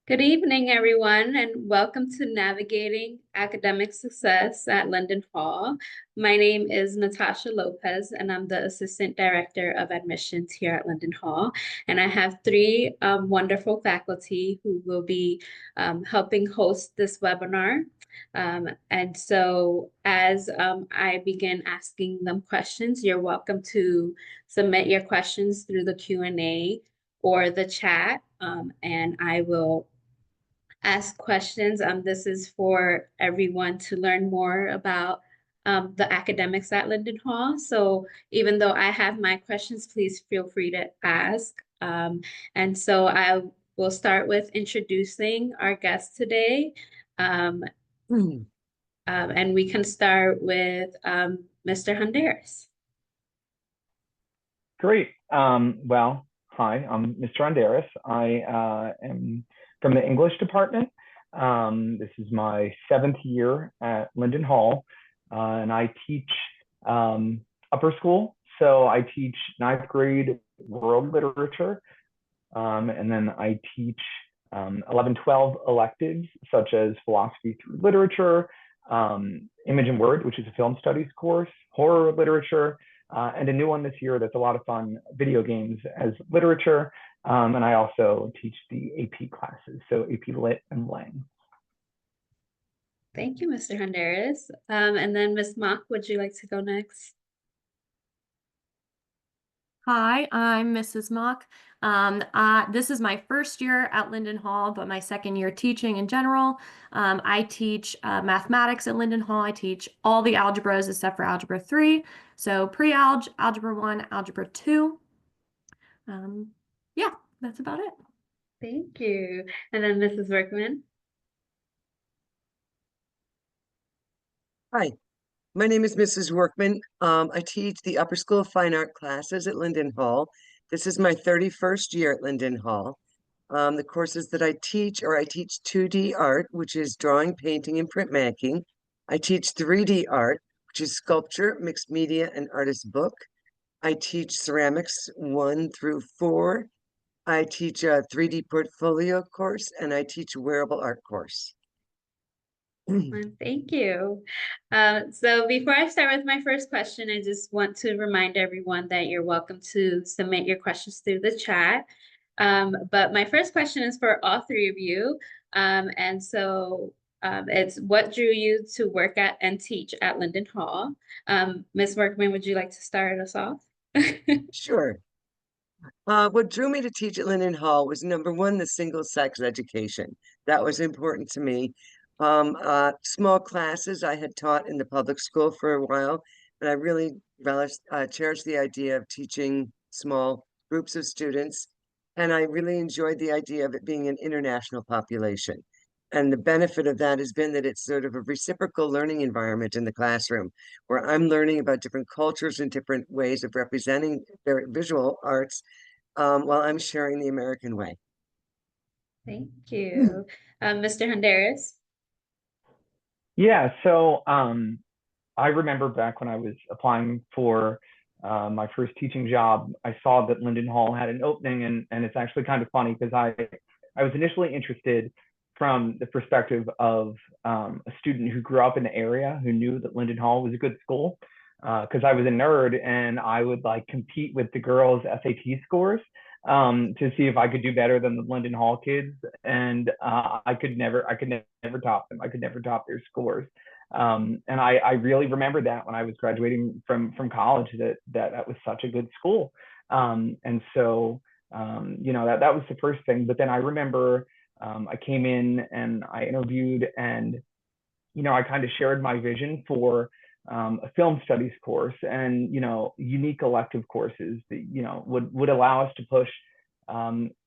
Good evening, everyone, and welcome to Navigating Academic Success at Linden Hall. My name is Natasha Lopez, and I'm the Assistant Director of Admissions here at Linden Hall. And I have three wonderful faculty who will be helping host this webinar. And so as I begin asking them questions, you're welcome to submit your questions through the Q&A or the chat, and I will ask questions. This is for everyone to learn more about the academics at Linden Hall. So even though I have my questions, please feel free to ask. And so I will start with introducing our guest today. Um, and we can start with Mr. Honderas. Great. Well, hi, I'm Mr. Honderas. I am from the English department. This is my 7th year at Linden Hall, and I teach upper school. So I teach 9th grade world literature, and then I teach 11, 12 electives, such as philosophy through literature, image and word, which is a film studies course, horror literature, and a new one this year that's a lot of fun, video games as literature. And I also teach the AP classes, so AP Lit and Lang. Thank you, Mr. Honderas. And then Ms. Mock, would you like to go next? Hi, I'm Mrs. Mock. This is my first year at Linden Hall, but my second year teaching in general. I teach mathematics at Linden Hall. I teach all the algebras except for Algebra 3. So pre-alg, Algebra 1, Algebra 2. Yeah, that's about it. Thank you. And then Mrs. Workman. Hi, my name is Mrs. Workman. I teach the upper school of fine art classes at Linden Hall. This is my 31st year at Linden Hall. The courses that I teach are I teach 2D art, which is drawing, painting, and printmaking. I teach 3D art, which is sculpture, mixed media, and artist book. I teach ceramics 1 through 4. I teach a 3D portfolio course, and I teach a wearable art course. Thank you. So before I start with my first question, I just want to remind everyone that you're welcome to submit your questions through the chat. But my first question is for all three of you. And so it's what drew you to work at and teach at Linden Hall? Ms. Workman, would you like to start us off? Sure. What drew me to teach at Linden Hall was number one, the single-sex education. That was important to me. Small classes I had taught in the public school for a while, but I really cherished the idea of teaching small groups of students, and I really enjoyed the idea of it being an international population. And the benefit of that has been that it's sort of a reciprocal learning environment in the classroom, where I'm learning about different cultures and different ways of representing their visual arts, while I'm sharing the American way. Thank you. Mr. Honderas? Yeah, so I remember back when I was applying for my first teaching job, I saw that Linden Hall had an opening, and it's actually kind of funny because I was initially interested from the perspective of a student who grew up in the area who knew that Linden Hall was a good school, because I was a nerd and I would like compete with the girls' SAT scores to see if I could do better than the Linden Hall kids, and I could never top them. I could never top their scores. And I really remember that when I was graduating from college, that was such a good school. And so that was the first thing. But then I remember I came in and I interviewed, and I kind of shared my vision for a film studies course, and unique elective courses that would allow us to push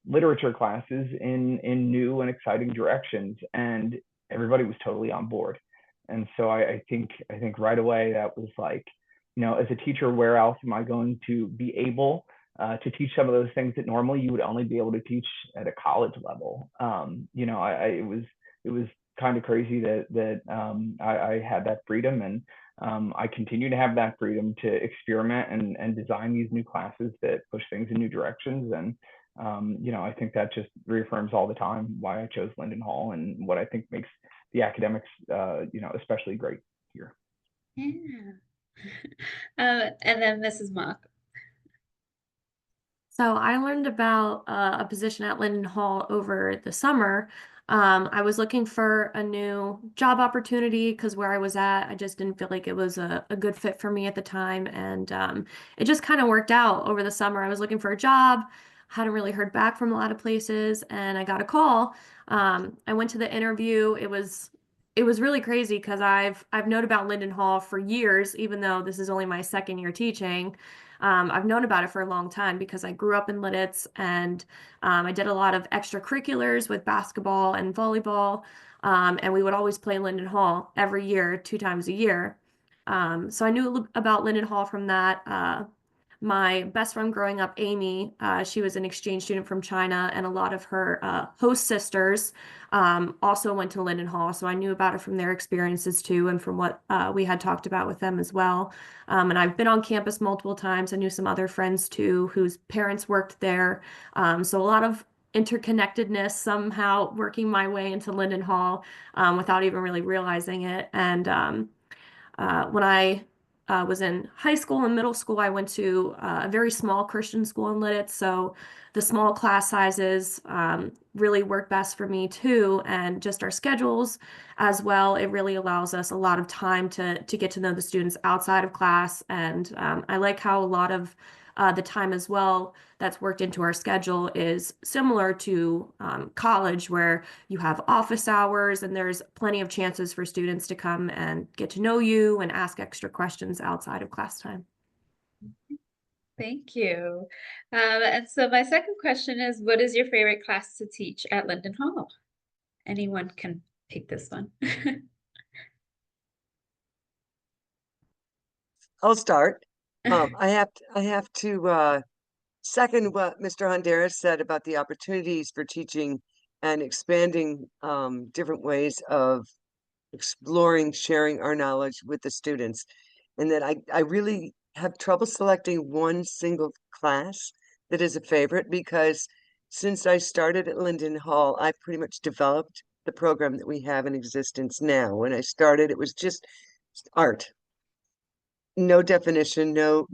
literature classes in new and exciting directions, and everybody was totally on board. And so I think right away that was like, as a teacher, where else am I going to be able to teach some of those things that normally you would only be able to teach at a college level? It was kind of crazy that I had that freedom, and I continue to have that freedom to experiment and design these new classes that push things in new directions. And I think that just reaffirms all the time why I chose Linden Hall and what I think makes the academics, especially great here. Yeah. And then Mrs. Mock. So I learned about a position at Linden Hall over the summer. I was looking for a new job opportunity because where I was at, I just didn't feel like it was a good fit for me at the time. And it just kind of worked out over the summer. I was looking for a job, hadn't really heard back from a lot of places, and I got a call. I went to the interview. It was really crazy because I've known about Linden Hall for years, even though this is only my second year teaching. I've known about it for a long time because I grew up in Lidditz and I did a lot of extracurriculars with basketball and volleyball. And we would always play Linden Hall every year, 2 times a year. So I knew about Linden Hall from that. My best friend growing up, Amy, she was an exchange student from China, and a lot of her host sisters also went to Linden Hall. So I knew about it from their experiences too, and from what we had talked about with them as well. And I've been on campus multiple times. I knew some other friends too whose parents worked there. So a lot of interconnectedness somehow working my way into Linden Hall without even really realizing it. And when I was in high school and middle school, I went to a very small Christian school in Lidditz. So the small class sizes really work best for me too. And just our schedules as well, it really allows us a lot of time to get to know the students outside of class. And I like how a lot of the time as well that's worked into our schedule is similar to college, where you have office hours and there's plenty of chances for students to come and get to know you and ask extra questions outside of class time. Thank you. And so my second question is, what is your favorite class to teach at Linden Hall? Anyone can pick this one. I'll start. I have to second what Mr. Honderas said about the opportunities for teaching and expanding different ways of exploring, sharing our knowledge with the students. And that I really have trouble selecting one single class that is a favorite, because since I started at Linden Hall, I've pretty much developed the program that we have in existence now. When I started, it was just art. No definition, no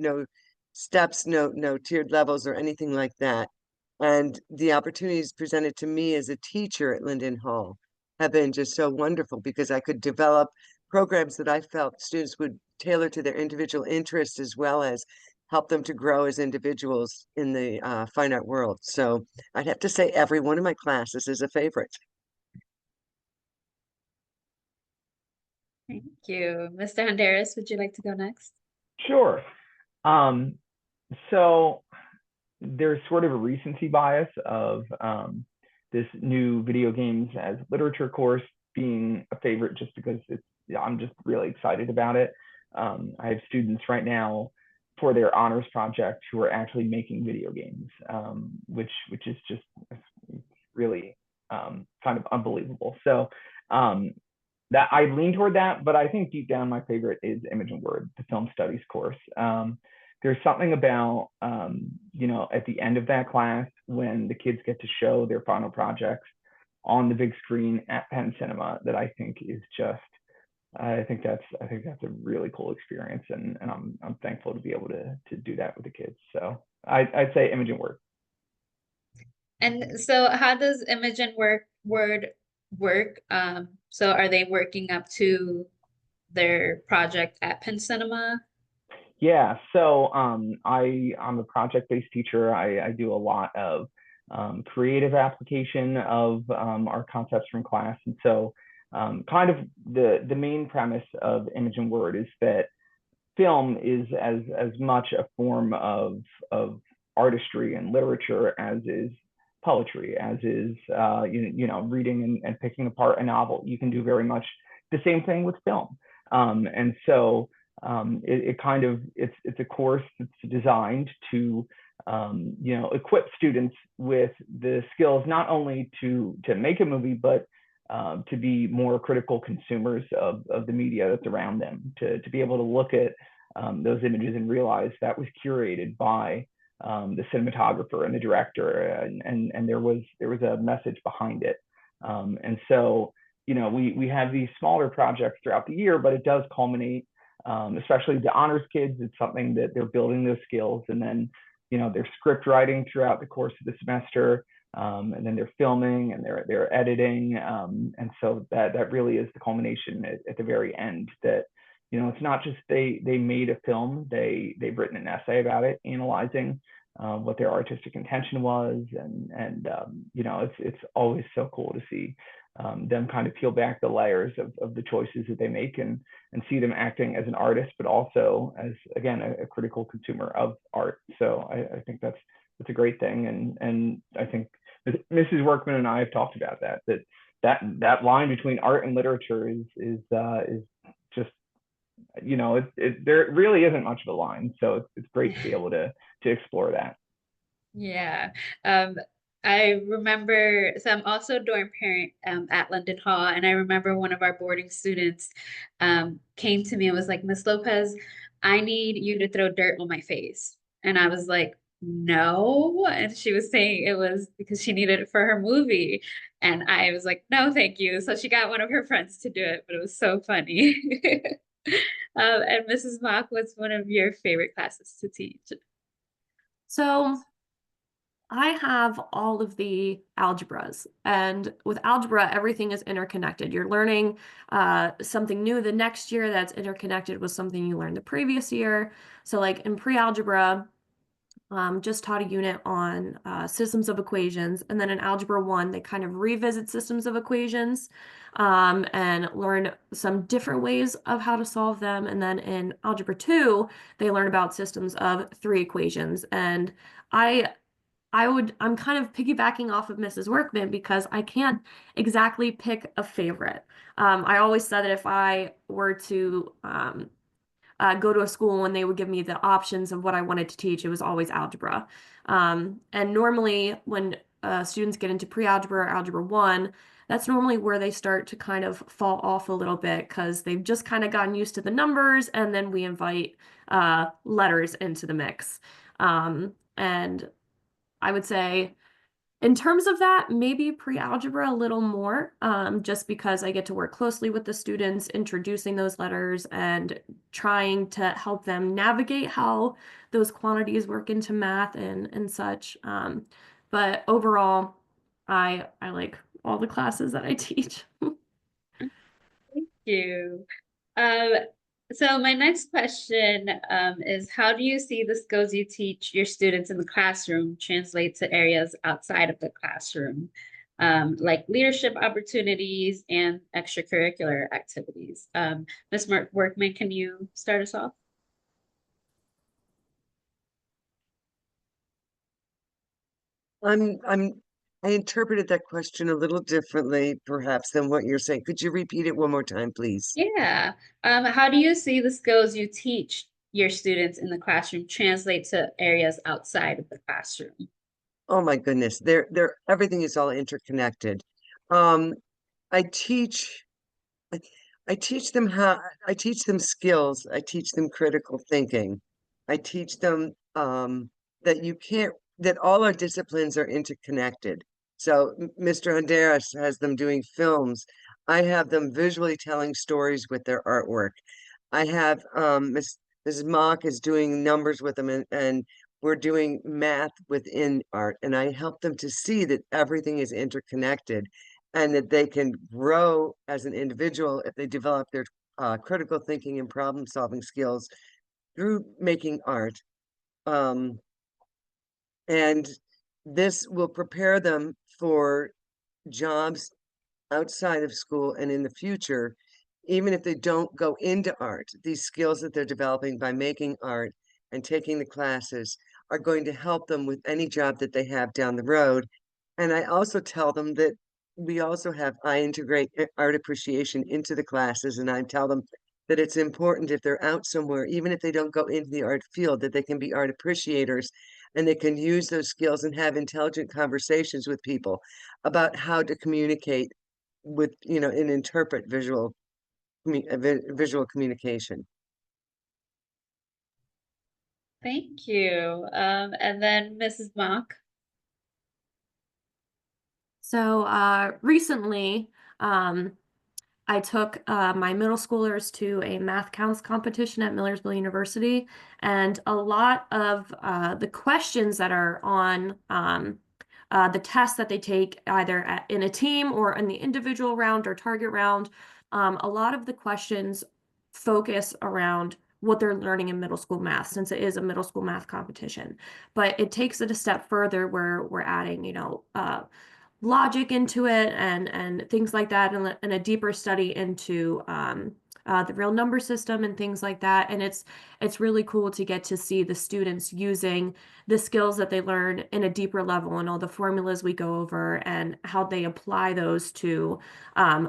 steps, no tiered levels or anything like that. And the opportunities presented to me as a teacher at Linden Hall have been just so wonderful, because I could develop programs that I felt students would tailor to their individual interests, as well as help them to grow as individuals in the fine art world. So I'd have to say every one of my classes is a favorite. Thank you. Mr. Honderas, would you like to go next? Sure. So there's sort of a recency bias of this new video games as literature course being a favorite, just because I'm just really excited about it. I have students right now for their honors project who are actually making video games, which is just really kind of unbelievable. So that I lean toward that, but I think deep down my favorite is Image and Word, the film studies course. There's something about at the end of that class when the kids get to show their final projects on the big screen at Penn Cinema that I think is just I think that's a really cool experience, and I'm thankful to be able to do that with the kids. So I'd say Image and Word. And so how does Image and Word work? So are they working up to their project at Penn Cinema? Yeah, so I'm a project-based teacher. I do a lot of creative application of our concepts from class, and so kind of the main premise of Image and Word is that film is as much a form of artistry and literature as is poetry, as is reading and picking apart a novel. You can do very much the same thing with film, and so it's a course that's designed to equip students with the skills not only to make a movie, but to be more critical consumers of the media that's around them, to be able to look at those images and realize that was curated by the cinematographer and the director, and there was a message behind it. And so, you know, we have these smaller projects throughout the year, but it does culminate, especially the honors kids. It's something that they're building those skills, and then, you know, they're script writing throughout the course of the semester, and then they're filming and they're editing, and so that really is the culmination at the very end. That, you know, it's not just they made a film, they've written an essay about it, analyzing what their artistic intention was, and you know, it's always so cool to see them kind of peel back the layers of the choices that they make, and see them acting as an artist, but also as, again, a critical consumer of art. So I think that's a great thing, and I think Mrs. Workman and I have talked about that line between art and literature is just, you know, there really isn't much of a line. So it's great to be able to explore that. Yeah. I remember, so I'm also a dorm parent at Linden Hall, and I remember one of our boarding students came to me and was like, Miss Lopez, I need you to throw dirt on my face. And I was like, no. And she was saying it was because she needed it for her movie. And I was like, no, thank you. So she got one of her friends to do it, but it was so funny. And Mrs. Mock, what's one of your favorite classes to teach? So I have all of the algebras, and with algebra, everything is interconnected. You're learning something new the next year that's interconnected with something you learned the previous year. So like in pre-algebra, just taught a unit on systems of equations, and then in Algebra 1, they kind of revisit systems of equations and learn some different ways of how to solve them. And then in Algebra 2, they learn about systems of three equations. And I'm kind of piggybacking off of Mrs. Workman because I can't exactly pick a favorite. I always said that if I were to go to a school and they would give me the options of what I wanted to teach, it was always algebra. And normally when students get into pre-algebra or Algebra 1, that's normally where they start to kind of fall off a little bit because they've just kind of gotten used to the numbers, and then we invite letters into the mix. And I would say in terms of that, maybe pre-algebra a little more, just because I get to work closely with the students, introducing those letters and trying to help them navigate how those quantities work into math and such. But overall, I like all the classes that I teach. Thank you. Um, so my next question is, how do you see the skills you teach your students in the classroom translate to areas outside of the classroom, like leadership opportunities and extracurricular activities? Ms. Workman, can you start us off? I interpreted that question a little differently, perhaps, than what you're saying. Could you repeat it one more time, please? Yeah. How do you see the skills you teach your students in the classroom translate to areas outside of the classroom? Oh my goodness, everything is all interconnected. Um, I teach I, I teach them I teach them skills. I teach them critical thinking. I teach them that you can't, that all our disciplines are interconnected. So Mr. Honderas has them doing films. I have them visually telling stories with their artwork. I have Mrs. Mock is doing numbers with them, and we're doing math within art. And I help them to see that everything is interconnected and that they can grow as an individual if they develop their critical thinking and problem solving skills through making art. Um, and this will prepare them for jobs outside of school and in the future, even if they don't go into art. These skills that they're developing by making art and taking the classes are going to help them with any job that they have down the road. And I also tell them that I integrate art appreciation into the classes, and I tell them that it's important if they're out somewhere, even if they don't go into the art field, that they can be art appreciators and they can use those skills and have intelligent conversations with people about how to communicate with, and interpret visual communication. Thank you. And then Mrs. Mock. So recently, I took my middle schoolers to a math counts competition at Millersville University, and a lot of the questions that are on the tests that they take either in a team or in the individual round or target round, a lot of the questions focus around what they're learning in middle school math, since it is a middle school math competition. But it takes it a step further where we're adding, logic into it and things like that, and a deeper study into the real number system and things like that. And it's really cool to get to see the students using the skills that they learn in a deeper level, and all the formulas we go over and how they apply those to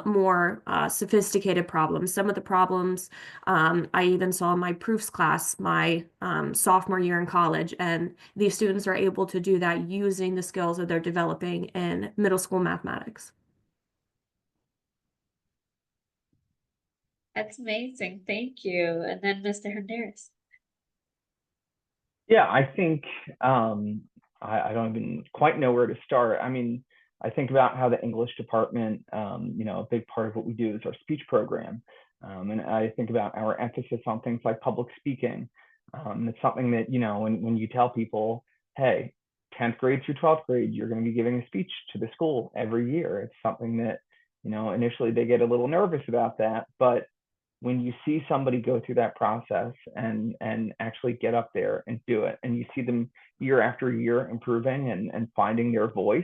more sophisticated problems. Some of the problems I even saw in my proofs class my sophomore year in college, and these students are able to do that using the skills that they're developing in middle school mathematics. That's amazing. Thank you. And then Mr. Hernandez. Yeah, I think I don't even quite know where to start. I mean, I think about how the English department, a big part of what we do is our speech program. And I think about our emphasis on things like public speaking. It's something that, when you tell people, hey, 10th grade through 12th grade, you're going to be giving a speech to the school every year. It's something that, initially they get a little nervous about that, but when you see somebody go through that process and actually get up there and do it, and you see them year after year improving and finding their voice,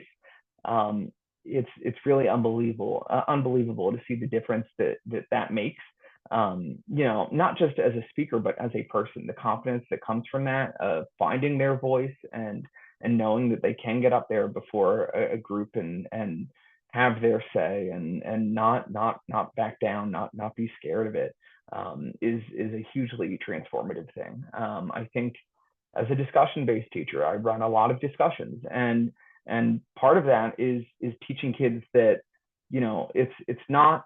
it's really unbelievable to see the difference that makes. Not just as a speaker, but as a person, the confidence that comes from that, finding their voice and knowing that they can get up there before a group and have their say and not back down, not be scared of it, is a hugely transformative thing. I think as a discussion-based teacher, I run a lot of discussions, and part of that is teaching kids that it's not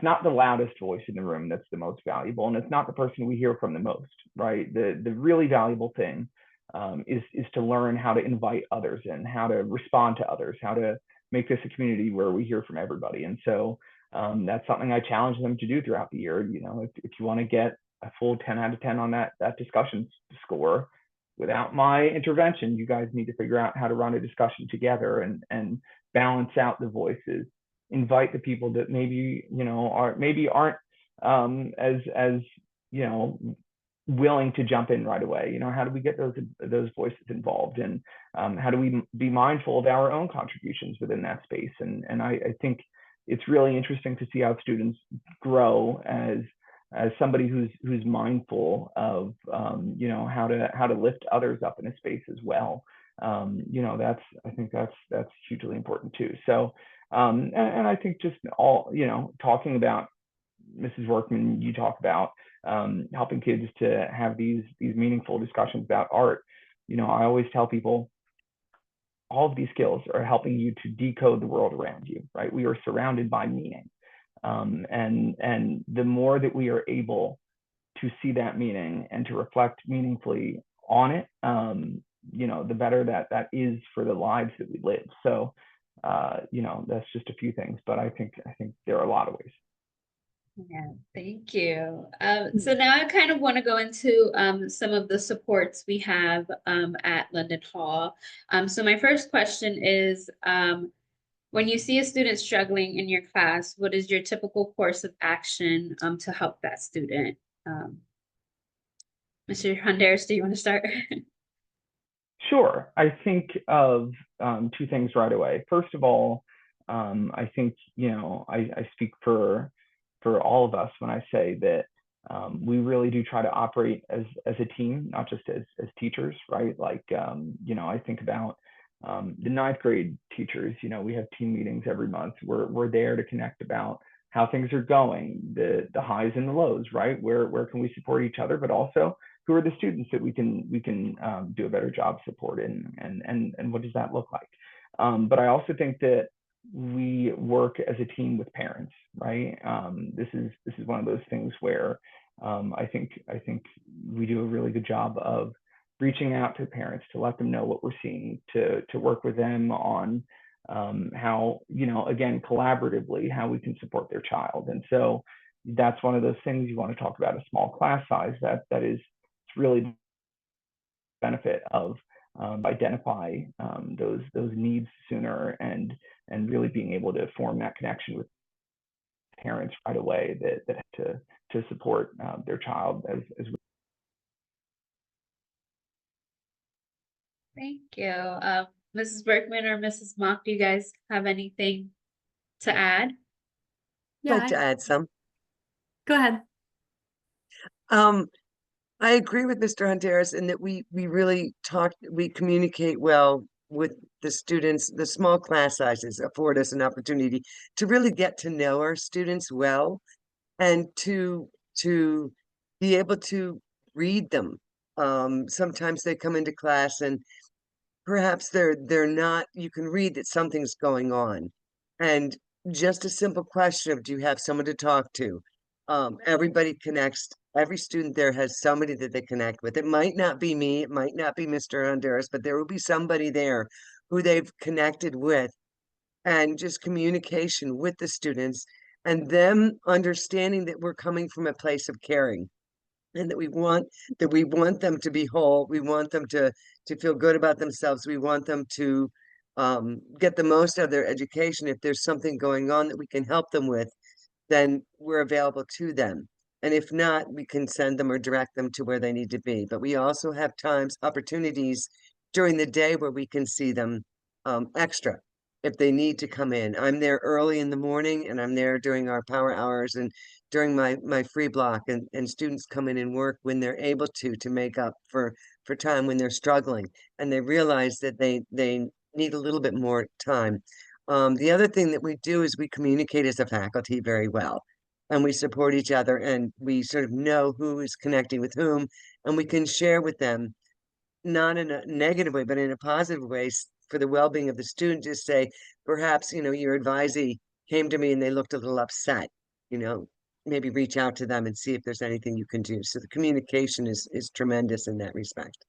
the loudest voice in the room that's the most valuable, and it's not the person we hear from the most, right? The really valuable thing is to learn how to invite others in, how to respond to others, how to make this a community where we hear from everybody. And so that's something I challenge them to do throughout the year. If you want to get a full 10 out of 10 on that discussion score, without my intervention, you guys need to figure out how to run a discussion together and balance out the voices, invite the people that maybe aren't as willing to jump in right away. How do we get those voices involved, and how do we be mindful of our own contributions within that space? And I think it's really interesting to see how students grow as somebody who's mindful of how to lift others up in a space as well. I think that's hugely important too. So and I think just all talking about Mrs. Workman, you talk about helping kids to have these meaningful discussions about art. I always tell people all of these skills are helping you to decode the world around you, right? We are surrounded by meaning. And the more that we are able to see that meaning and to reflect meaningfully on it, the better that is for the lives that we live. So, that's just a few things, but I think there are a lot of ways. Yeah, thank you. So now I kind of want to go into some of the supports we have at Linden Hall. So my first question is, when you see a student struggling in your class, what is your typical course of action to help that student? Mr. Honderos, do you want to start? Sure. I think of two things right away. First of all, I think, I speak for all of us when I say that we really do try to operate as a team, not just as teachers, right? Like, I think about the ninth grade teachers. We have team meetings every month. We're there to connect about how things are going, the highs and the lows, right? Where can we support each other, but also who are the students that we can do a better job supporting, and what does that look like? But I also think that we work as a team with parents, right? This is one of those things where I think we do a really good job of reaching out to parents to let them know what we're seeing, to work with them on how, again, collaboratively, how we can support their child. And so that's one of those things you want to talk about, a small class size that is really benefit of identify those needs sooner, and really being able to form that connection with parents right away that to support their child as we. Thank you. Mrs. Berkman or Mrs. Mock, do you guys have anything to add? Yeah, I'd like to add some. go ahead. I agree with Mr. Hunteris in that we really we communicate well with the students. The small class sizes afford us an opportunity to really get to know our students well, and to be able to read them. Sometimes they come into class and perhaps they're not, you can read that something's going on. And just a simple question of, do you have someone to talk to? Everybody connects, every student there has somebody that they connect with. It might not be me, it might not be Mr. Honduras, but there will be somebody there who they've connected with, and just communication with the students and them understanding that we're coming from a place of caring, and that we want them to be whole. We want them to feel good about themselves. We want them to get the most out of their education. If there's something going on that we can help them with, then we're available to them. And if not, we can send them or direct them to where they need to be. But we also have opportunities during the day where we can see them extra if they need to come in. I'm there early in the morning, and I'm there during our power hours and during my free block, and students come in and work when they're able to make up for time when they're struggling and they realize that they need a little bit more time. The other thing that we do is we communicate as a faculty very well, and we support each other, and we sort of know who is connecting with whom, and we can share with them, not in a negative way, but in a positive way, for the well-being of the student. To say, perhaps, your advisee came to me and they looked a little upset, you know, maybe reach out to them and see if there's anything you can do. So the communication is tremendous in that respect.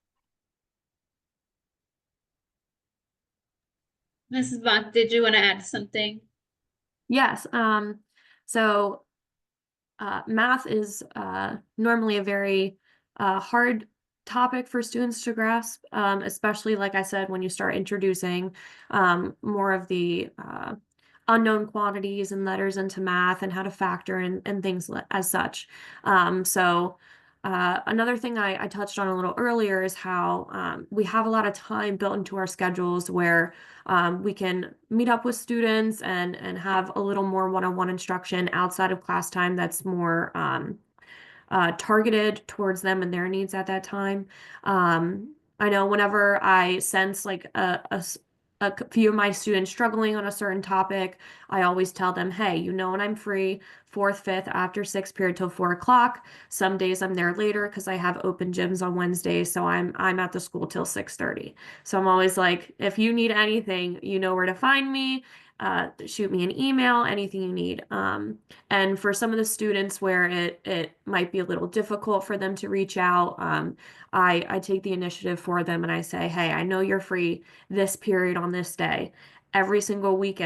Mrs. Mock, did you want to add something? Yes. So math is normally a very hard topic for students to grasp, especially, like I said, when you start introducing more of the unknown quantities and letters into math and how to factor and things as such. Another thing I touched on a little earlier is how we have a lot of time built into our schedules where we can meet up with students and have a little more one-on-one instruction outside of class time that's more targeted towards them and their needs at that time. I know whenever I sense like a few of my students struggling on a certain topic, I always tell them, hey, when I'm free, fourth, fifth, after sixth period till 4 o'clock. Some days I'm there later because I have open gyms on Wednesdays, so I'm at the school till 6:30. So I'm always like, if you need anything, you know where to find me. Shoot me an email, anything you need. And for some of the students where it might be a little difficult for them to reach out, I take the initiative for them and I say, hey, I know you're free this period on this day. Every single week,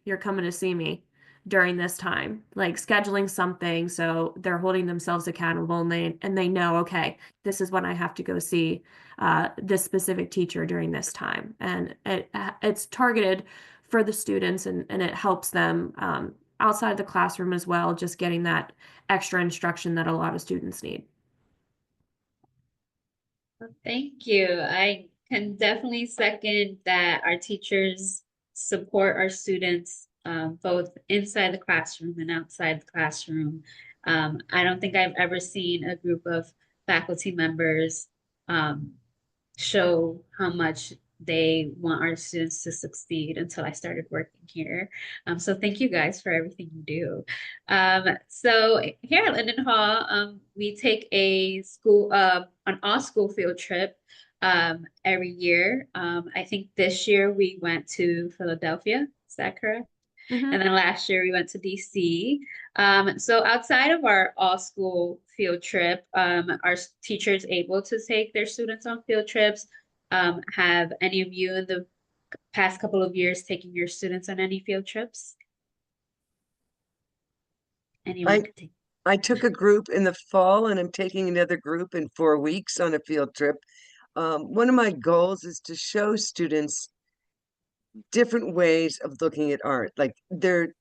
you're coming to see me during this time, like scheduling something so they're holding themselves accountable, and they know, okay, this is when I have to go see this specific teacher during this time. And it's targeted for the students, and it helps them outside the classroom as well, just getting that extra instruction that a lot of students need. Thank you. I can definitely second that our teachers support our students both inside the classroom and outside the classroom. I don't think I've ever seen a group of faculty members show how much they want our students to succeed until I started working here. So thank you guys for everything you do. So here at Linden Hall, we take a an all-school field trip every year. I think this year we went to Philadelphia. Is that correct? Mhm. And then last year we went to DC. So outside of our all-school field trip, are teachers able to take their students on field trips? Have any of you in the past couple of years taken your students on any field trips? Anyone I could take. I took a group in the fall and I'm taking another group in 4 weeks on a field trip. One of my goals is to show students different ways of looking at art. Like their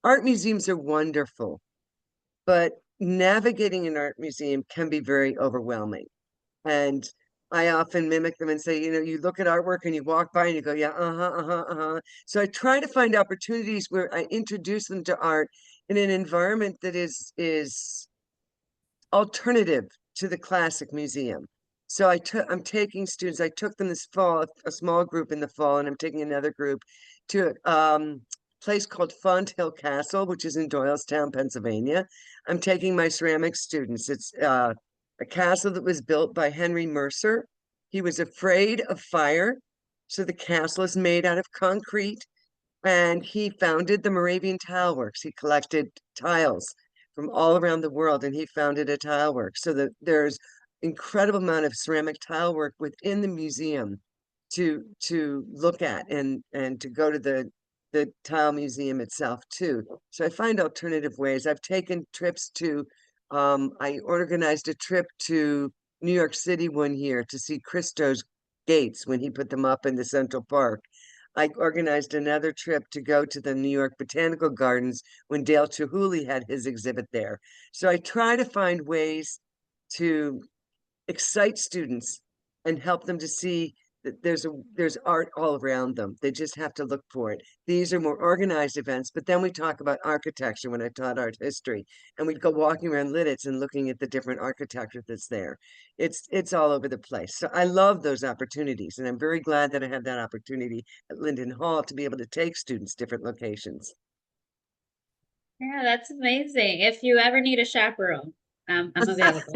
art museums are wonderful, but navigating an art museum can be very overwhelming. And I often mimic them and say, you look at artwork and you walk by and you go, yeah, uh-huh, uh-huh, uh-huh. So I try to find opportunities where I introduce them to art in an environment that is alternative to the classic museum. So I'm taking students, I took them this fall, a small group in the fall, and I'm taking another group to place called Font Hill Castle, which is in Doylestown, Pennsylvania. I'm taking my ceramic students. It's a castle that was built by Henry Mercer. He was afraid of fire, so the castle is made out of concrete, and he founded the Moravian Tile Works. He collected tiles from all around the world, and he founded a tile work. So that there's incredible amount of ceramic tile work within the museum to look at, and to go to the tile museum itself too. So I find alternative ways. I've taken trips to I organized a trip to New York City one year to see Christo's gates when he put them up in the Central Park. I organized another trip to go to the New York Botanical Gardens when Dale Chihuly had his exhibit there. So I try to find ways to excite students and help them to see that there's art all around them. They just have to look for it. These are more organized events, but then we talk about architecture when I taught art history, and we'd go walking around Lidditz and looking at the different architecture that's there. It's all over the place. So I love those opportunities, and I'm very glad that I have that opportunity at Linden Hall to be able to take students different locations. Yeah, that's amazing. If you ever need a chaperone, I'm available.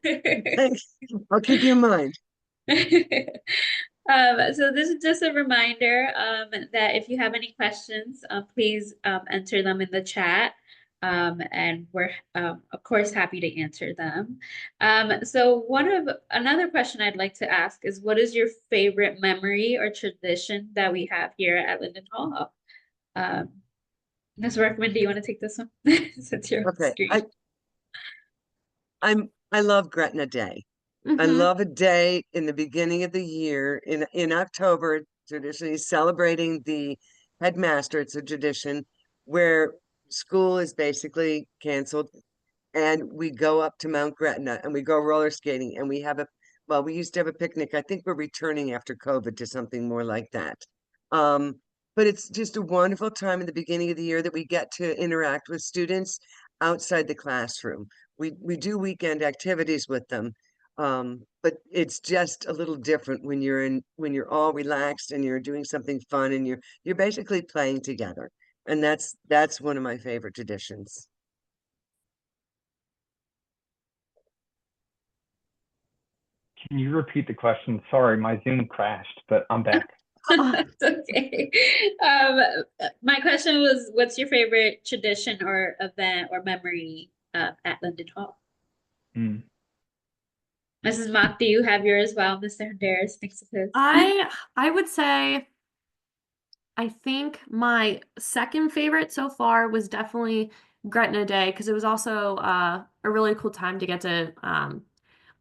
Thanks. I'll keep you in mind. So this is just a reminder that if you have any questions, please enter them in the chat. And we're of course happy to answer them. So another question I'd like to ask is, what is your favorite memory or tradition that we have here at Linden Hall? Ms. Workman, do you want to take this one? Since you're on Okay, screen. I love Gretna Day. I Mhm. love a day in the beginning of the year in October, traditionally celebrating the headmaster. It's a tradition where school is basically canceled, and we go up to Mount Gretna and we go roller skating, and we used to have a picnic. I think we're returning after COVID to something more like that. Um, but it's just a wonderful time in the beginning of the year that we get to interact with students outside the classroom. We do weekend activities with them. But it's just a little different when you're all relaxed and you're doing something fun and you're basically playing together. And that's one of my favorite traditions. Can you repeat the question? Sorry, my Zoom crashed, but I'm back. It's okay. My question was, what's your favorite tradition or event or memory at Linden Hall? Mm. Mrs. Mock, do you have yours as well? Mr. Hundaris thinks of his. I would say I think my second favorite so far was definitely Gretna Day, because it was also a really cool time to get to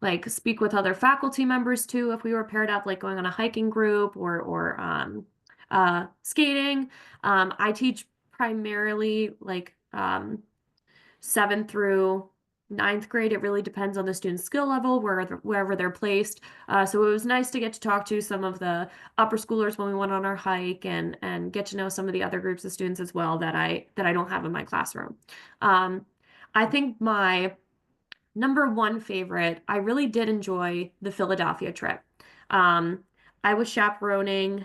like speak with other faculty members too, if we were paired up, like going on a hiking group or skating. I teach primarily like 7th through 9th grade. It really depends on the student's skill level, wherever they're placed. So it was nice to get to talk to some of the upper schoolers when we went on our hike, and get to know some of the other groups of students as well that I don't have in my classroom. I think my number one favorite, I really did enjoy the Philadelphia trip. Um, I was chaperoning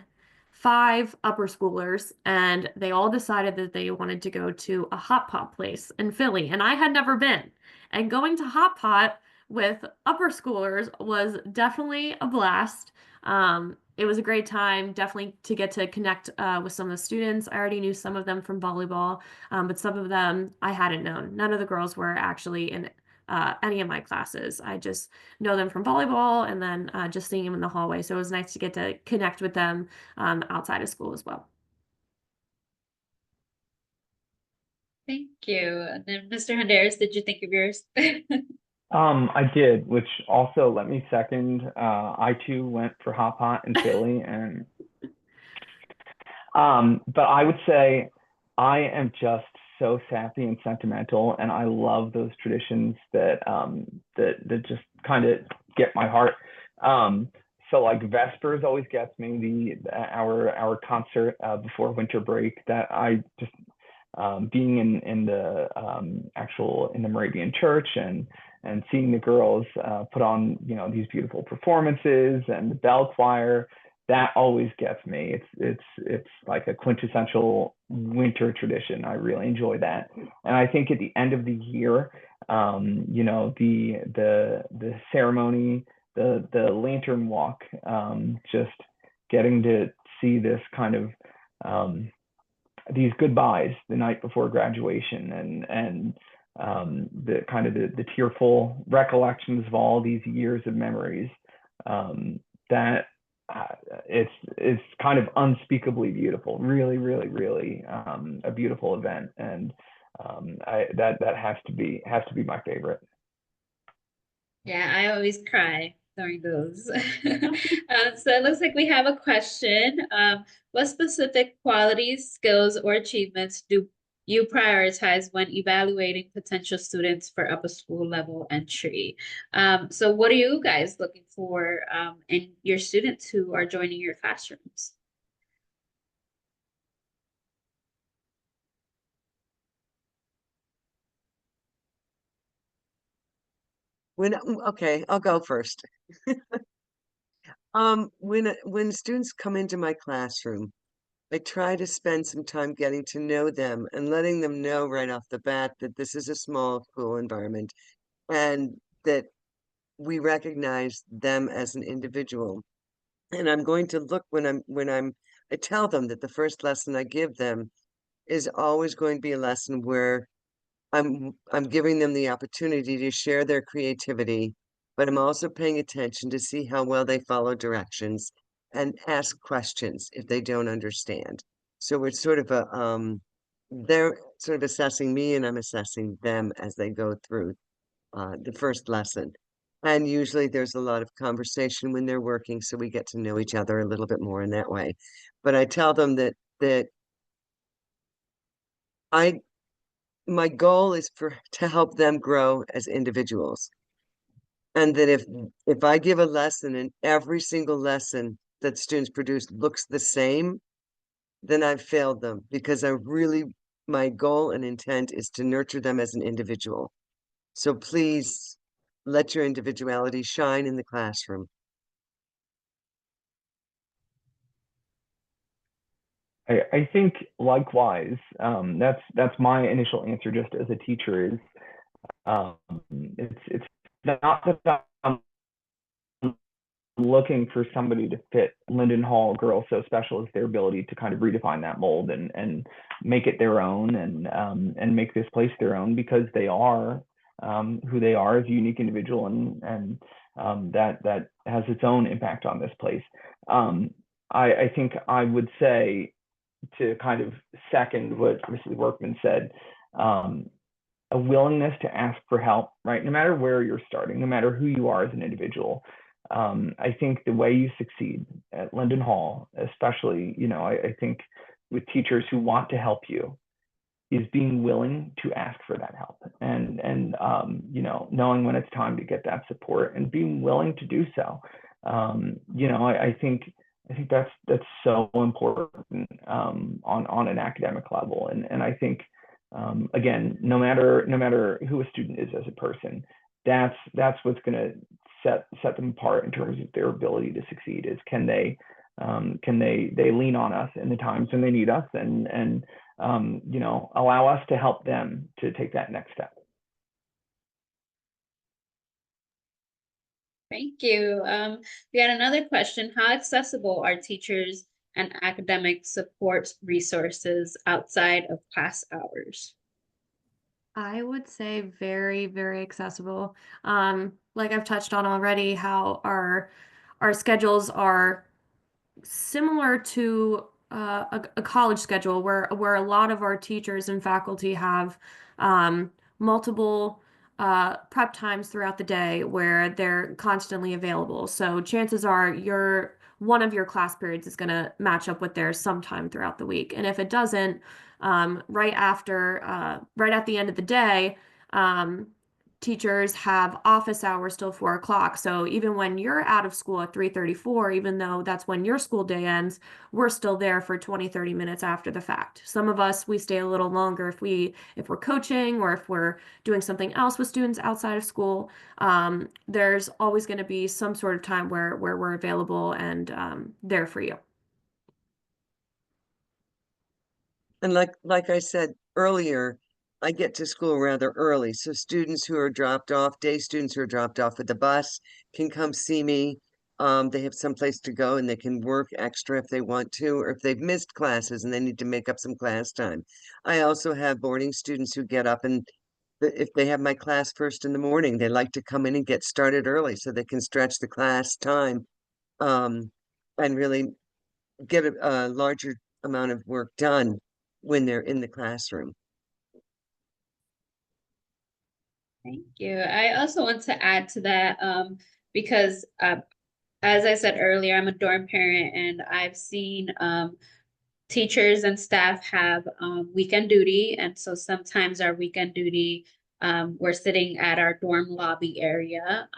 5 upper schoolers, and they all decided that they wanted to go to a hot pot place in Philly, and I had never been. And going to hot pot with upper schoolers was definitely a blast. it was a great time, definitely to get to connect with some of the students. I already knew some of them from volleyball, but some of them I hadn't known. None of the girls were actually in any of my classes. I just know them from volleyball and then just seeing them in the hallway. So it was nice to get to connect with them outside of school as well. Thank you. And then Mr. Honderos, did you think of yours? I did, which also let me second. I too went for Hop Hot in Philly, and but I would say I am just so sappy and sentimental, and I love those traditions that just kind of get my heart. So like Vespers always gets me, our concert before winter break, that I just being in the actual in the Moravian Church, and seeing the girls put on these beautiful performances, and the bell choir, that always gets me. It's like a quintessential winter tradition. I really enjoy that, and I think at the end of the year, the ceremony, the lantern walk, just getting to see this kind of these goodbyes the night before graduation, and the kind of the tearful recollections of all these years of memories, that it's kind of unspeakably beautiful, really, really, really a beautiful event, and that has to be my favorite. Yeah, I always cry during those. So it looks like we have a question. What specific qualities, skills, or achievements do you prioritize when evaluating potential students for upper school level entry? So what are you guys looking for in your students who are joining your classrooms? Okay, I'll go first. When students come into my classroom, I try to spend some time getting to know them and letting them know right off the bat that this is a small school environment, and that we recognize them as an individual. And I'm going to look I tell them that the first lesson I give them is always going to be a lesson where I'm giving them the opportunity to share their creativity, but I'm also paying attention to see how well they follow directions and ask questions if they don't understand. So it's sort of they're sort of assessing me and I'm assessing them as they go through the first lesson. And usually there's a lot of conversation when they're working, so we get to know each other a little bit more in that way. But I tell them that I my goal is to help them grow as individuals. And that if I give a lesson and every single lesson that students produce looks the same, then I've failed them, because my goal and intent is to nurture them as an individual. So please let your individuality shine in the classroom. I think likewise, that's my initial answer just as a teacher is, it's not that I'm looking for somebody to fit Linden Hall Girls So Special. Is their ability to kind of redefine that mold and make it their own, and make this place their own, because they are who they are as a unique individual, and that has its own impact on this place. I think I would say, to kind of second what Mrs. Workman said, a willingness to ask for help, right? No matter where you're starting, no matter who you are as an individual. I think the way you succeed at Linden Hall, especially, I think with teachers who want to help you, is being willing to ask for that help, and knowing when it's time to get that support and being willing to do so. I think that's so important on an academic level, and I think again, no matter who a student is as a person, that's what's going to set them apart in terms of their ability to succeed. Is can they lean on us in the times when they need us, and allow us to help them to take that next step. Thank you. We had another question. How accessible are teachers and academic support resources outside of class hours? I would say very, very accessible. Like I've touched on already, how our schedules are similar to a college schedule where a lot of our teachers and faculty have multiple prep times throughout the day where they're constantly available. So chances are one of your class periods is going to match up with theirs sometime throughout the week. And if it doesn't, right at the end of the day, um, teachers have office hours till 4 o'clock. So even when you're out of school at 3:34, even though that's when your school day ends, we're still there for 20, 30 minutes after the fact. Some of us, we stay a little longer if we're coaching or if we're doing something else with students outside of school. There's always going to be some sort of time where we're available and there for you. And like I said earlier, I get to school rather early. So students who are dropped off, day students who are dropped off at the bus can come see me. They have someplace to go and they can work extra if they want to, or if they've missed classes and they need to make up some class time. I also have boarding students who get up and if they have my class first in the morning, they like to come in and get started early so they can stretch the class time um, and really get a larger amount of work done when they're in the classroom. Thank you. I also want to add to that because as I said earlier, I'm a dorm parent and I've seen teachers and staff have weekend duty. And so sometimes our weekend duty, we're sitting at our dorm lobby area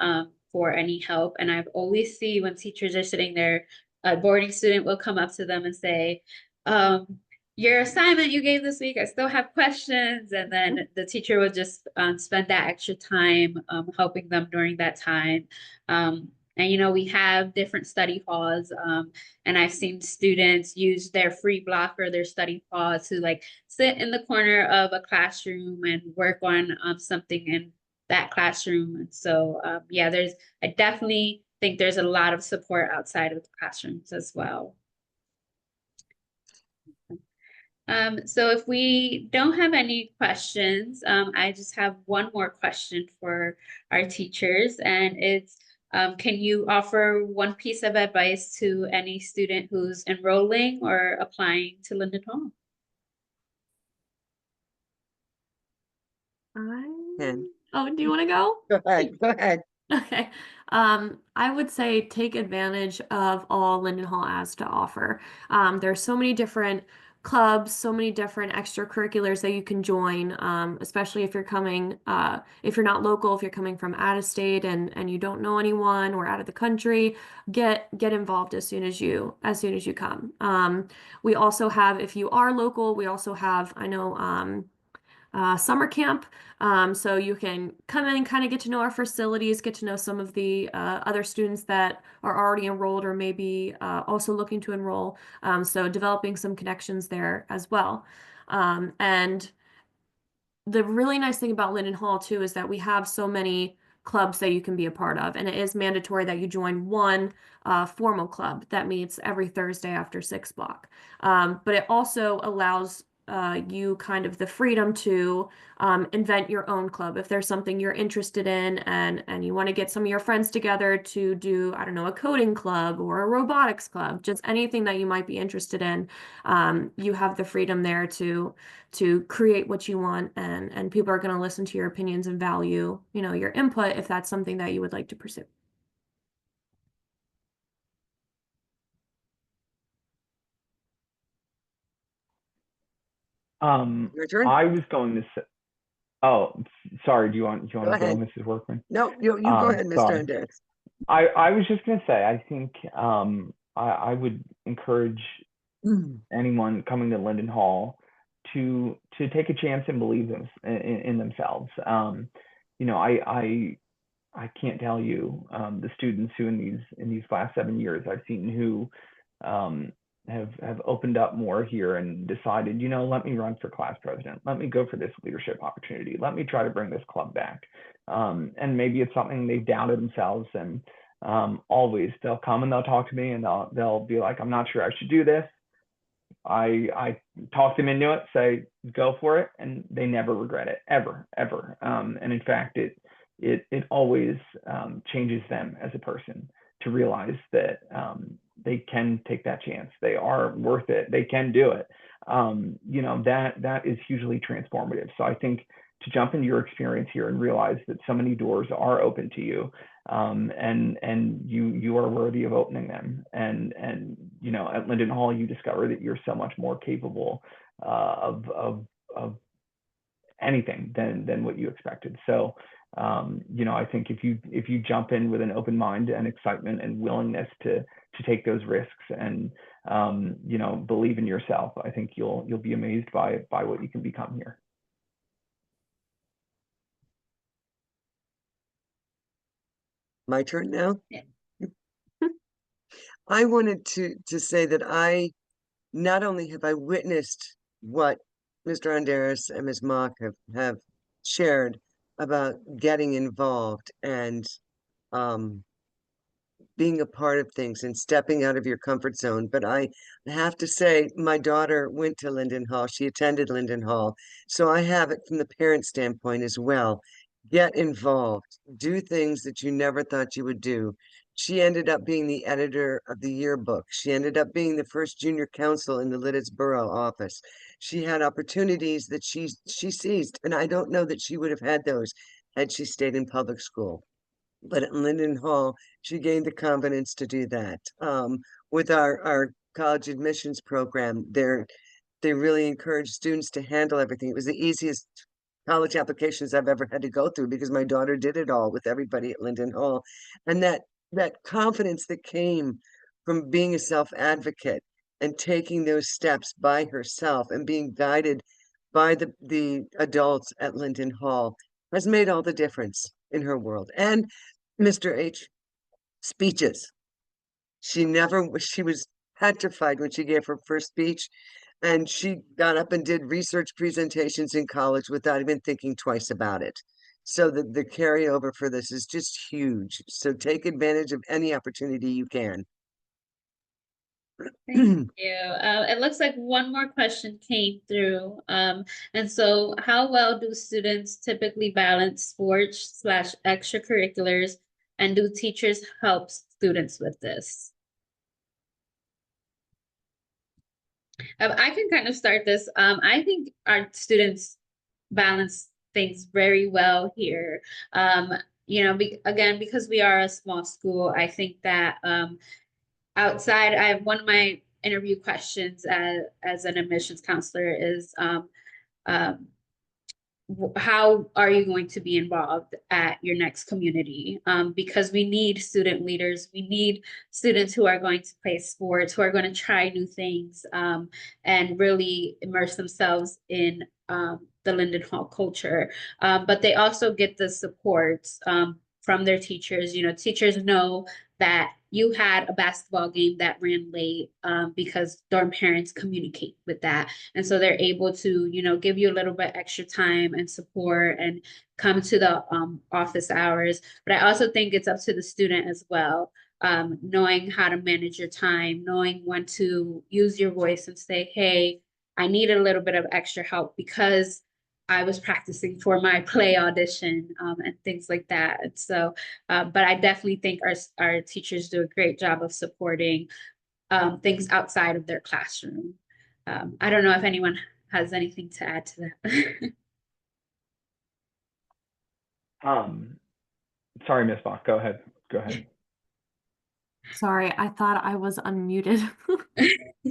for any help. And I've always see when teachers are sitting there, a boarding student will come up to them and say, your assignment you gave this week, I still have questions. And then the teacher would just spend that extra time helping them during that time. And, you know, we have different study halls. And I've seen students use their free block or their study hall to like sit in the corner of a classroom and work on something in that classroom. And so, yeah, I definitely think there's a lot of support outside of the classrooms as well. So if we don't have any questions, I just have one more question for our teachers, and it's, can you offer one piece of advice to any student who's enrolling or applying to Linden Hall? And Oh, do you want to go? go ahead, go ahead. Okay. I would say take advantage of all Linden Hall has to offer. There's so many different clubs, so many different extracurriculars that you can join, especially if you're coming, if you're not local, if you're coming from out of state and you don't know anyone or out of the country, get involved as soon as you come. We also have, if you are local, we also have, I know, summer camp. So you can come in and kind of get to know our facilities, get to know some of the other students that are already enrolled or maybe also looking to enroll. So developing some connections there as well. And the really nice thing about Linden Hall too is that we have so many clubs that you can be a part of, and it is mandatory that you join one formal club that meets every Thursday after 6 o'clock. But it also allows you kind of the freedom to invent your own club if there's something you're interested in and you want to get some of your friends together to do, I don't know, a coding club or a robotics club, just anything that you might be interested in. You have the freedom there to create what you want, and people are going to listen to your opinions and value, you know, your input if that's something that you would like to pursue. Your turn. I was going to say, oh, sorry. Do you want Go to go, ahead. Mrs. Workman? No, you go ahead, Mr. Sorry. Andres. I was just going to say, I think I would encourage anyone coming to Linden Hall to take a chance and believe in themselves. You know, I can't tell you the students who in these last 7 years I've seen who have opened up more here and decided, you know, let me run for class president. Let me go for this leadership opportunity. Let me try to bring this club back. And maybe it's something they've doubted themselves and Always, they'll come and they'll talk to me, and they'll be like, I'm not sure I should do this. I talk them into it, say go for it, and they never regret it, ever, ever. And in fact, it always changes them as a person to realize that they can take that chance. They are worth it. They can do it. That is hugely transformative. So I think to jump into your experience here and realize that so many doors are open to you, and you are worthy of opening them. And at Linden Hall, you discover that you're so much more capable of anything than what you expected. So I think if you jump in with an open mind and excitement and willingness to take those risks and believe in yourself, I think you'll be amazed by what you can become here. My turn now? Yeah. I wanted to say that I not only have I witnessed what Mr. Underis and Ms. Mock have shared about getting involved and being a part of things and stepping out of your comfort zone. But I have to say, my daughter went to Linden Hall. She attended Linden Hall. So I have it from the parent standpoint as well. Get involved, do things that you never thought you would do. She ended up being the editor of the yearbook. She ended up being the first junior counsel in the Liddittsboro office. She had opportunities that she seized, and I don't know that she would have had those had she stayed in public school. But at Linden Hall, she gained the confidence to do that. With our college admissions program, they really encourage students to handle everything. It was the easiest college applications I've ever had to go through because my daughter did it all with everybody at Linden Hall. And that confidence that came from being a self-advocate and taking those steps by herself and being guided by the adults at Linden Hall has made all the difference in her world. And Mr. H, speeches. She was petrified when she gave her first speech, and she got up and did research presentations in college without even thinking twice about it. So the carryover for this is just huge. So take advantage of any opportunity you can. Thank you. It looks like one more question came through. And so how well do students typically balance sports/extracurriculars, and do teachers help students with this? I can kind of start this. I think our students balance things very well here. Again, because we are a small school, I think that outside, I have one of my interview questions as an admissions counselor is how are you going to be involved at your next community? Because we need student leaders. We need students who are going to play sports, who are going to try new things, and really immerse themselves in the Linden Hall culture. But they also get the support from their teachers. Teachers know that you had a basketball game that ran late because dorm parents communicate with that. And so they're able to, give you a little bit extra time and support and come to the office hours. But I also think it's up to the student as well, knowing how to manage your time, knowing when to use your voice and say, hey, I need a little bit of extra help because I was practicing for my play audition and things like that. And so, but I definitely think our teachers do a great job of supporting things outside of their classroom. I don't know if anyone has anything to add to that. Sorry, Ms. Bach, go ahead. Sorry, I thought I was unmuted.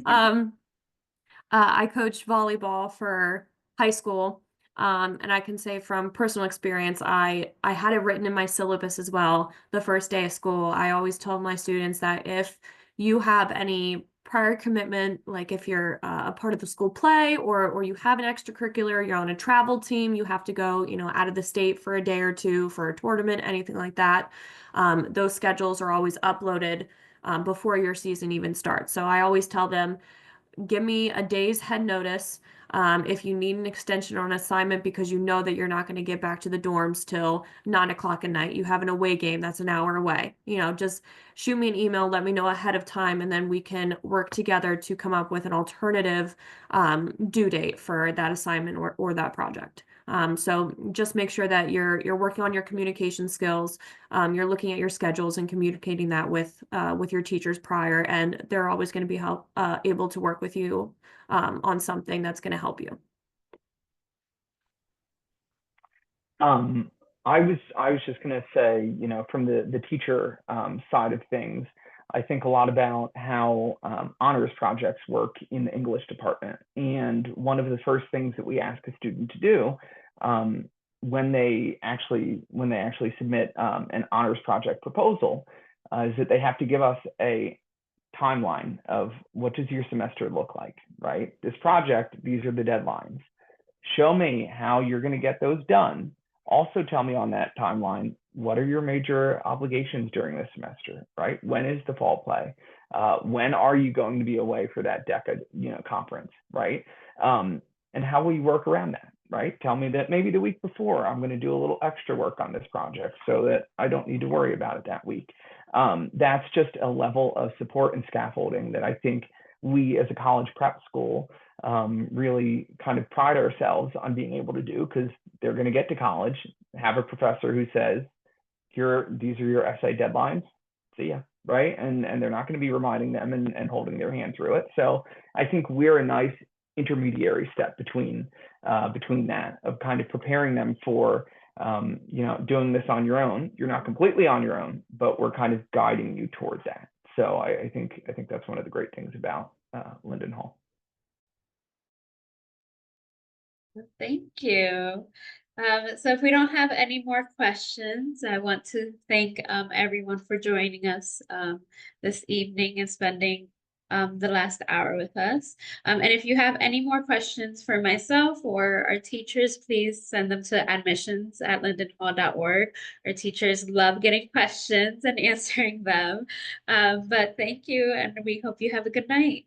I coached volleyball for high school. And I can say from personal experience, I had it written in my syllabus as well. The first day of school, I always told my students that if you have any prior commitment, like if you're a part of the school play or you have an extracurricular, you're on a travel team, you have to go, out of the state for a day or two for a tournament, anything like that. Those schedules are always uploaded before your season even starts. So I always tell them, give me a day's head notice. If you need an extension on assignment because you know that you're not going to get back to the dorms till 9 o'clock at night, you have an away game that's an hour away, just shoot me an email, let me know ahead of time, and then we can work together to come up with an alternative due date for that assignment or that project. So just make sure that you're working on your communication skills. You're looking at your schedules and communicating that with your teachers prior, and they're always going to be able to work with you on something that's going to help you. I was just gonna say, from the teacher side of things, I think a lot about how honors projects work in the English department. And one of the first things that we ask a student to do when they actually submit an honors project proposal is that they have to give us a timeline of what does your semester look like, right? This project, these are the deadlines. Show me how you're going to get those done. Also tell me on that timeline, what are your major obligations during this semester, right? When is the fall play? When are you going to be away for that DECA, conference, right? And how will you work around that, right? Tell me that maybe the week before I'm going to do a little extra work on this project so that I don't need to worry about it that week. That's just a level of support and scaffolding that I think we as a college prep school really kind of pride ourselves on being able to do, because they're going to get to college, have a professor who says, these are your essay deadlines, see ya, right? And they're not going to be reminding them and holding their hand through it. So I think we're a nice intermediary step between that, of kind of preparing them for doing this on your own. You're not completely on your own, but we're kind of guiding you towards that. So I think that's one of the great things about Linden Hall. Thank you. So if we don't have any more questions, I want to thank everyone for joining us this evening and spending the last hour with us. And if you have any more questions for myself or our teachers, please send them to admissions@lindenhall.org. Our teachers love getting questions and answering them. But thank you, and we hope you have a good night.